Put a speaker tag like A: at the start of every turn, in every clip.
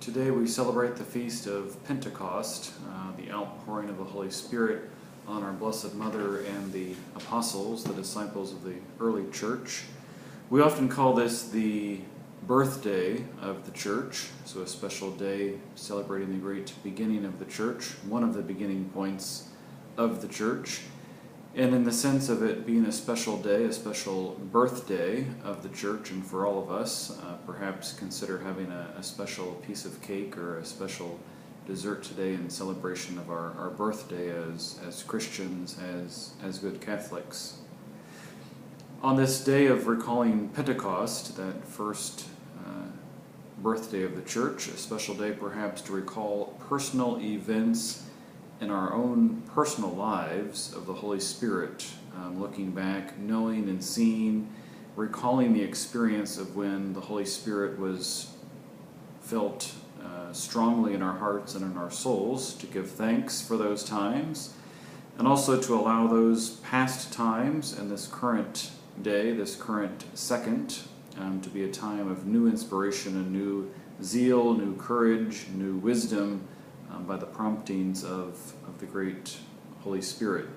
A: Today we celebrate the feast of Pentecost, the outpouring of the Holy Spirit on our Blessed Mother and the apostles, the disciples of the early church. We often call this the birthday of the church, so a special day celebrating the great beginning of the church, one of the beginning points of the church. And in the sense of it being a special day, a special birthday of the church, and for all of us, perhaps consider having a special piece of cake or a special dessert today in celebration of our birthday as Christians, as good Catholics. On this day of recalling Pentecost, that first birthday of the church, a special day perhaps to recall personal events in our own personal lives of the Holy Spirit, looking back, knowing and seeing, recalling the experience of when the Holy Spirit was felt strongly in our hearts and in our souls, to give thanks for those times, and also to allow those past times and this current day, this current second, to be a time of new inspiration and new zeal, new courage, new wisdom, by the promptings of the great Holy Spirit.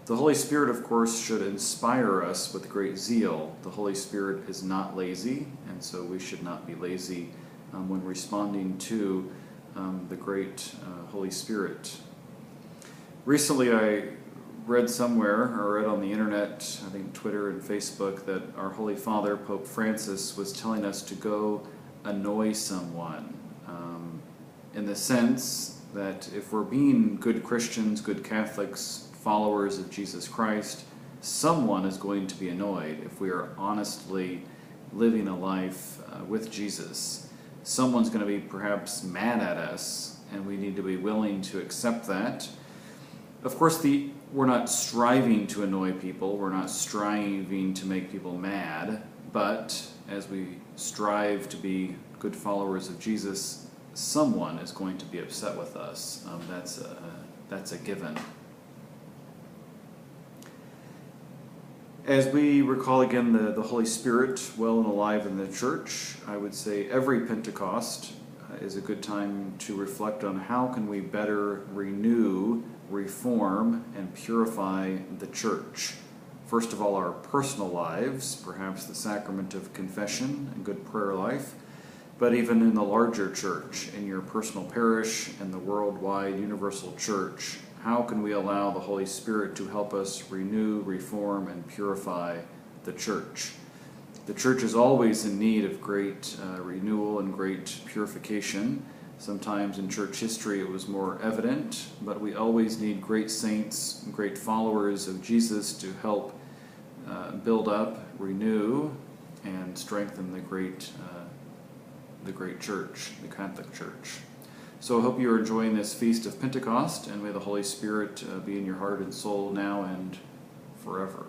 A: The Holy Spirit, of course, should inspire us with great zeal. The Holy Spirit is not lazy, and so we should not be lazy when responding to the great Holy Spirit. Recently I read somewhere, or read on the internet, I think Twitter and Facebook, that our Holy Father, Pope Francis, was telling us to go annoy someone. In the sense that if we're being good Christians, good Catholics, followers of Jesus Christ, someone is going to be annoyed if we are honestly living a life with Jesus. Someone's going to be perhaps mad at us, and we need to be willing to accept that. Of course, we're not striving to annoy people, we're not striving to make people mad, but as we strive to be good followers of Jesus, someone is going to be upset with us. That's a given. As we recall again the Holy Spirit well and alive in the church, I would say every Pentecost is a good time to reflect on how can we better renew, reform, and purify the church. First of all, our personal lives, perhaps the sacrament of confession and good prayer life, but even in the larger church, in your personal parish and the worldwide universal church, how can we allow the Holy Spirit to help us renew, reform, and purify the church? The church is always in need of great renewal and great purification. Sometimes in church history it was more evident, but we always need great saints, great followers of Jesus to help build up, renew, and strengthen the great church, the Catholic Church. So I hope you are enjoying this feast of Pentecost, and may the Holy Spirit be in your heart and soul now and forever.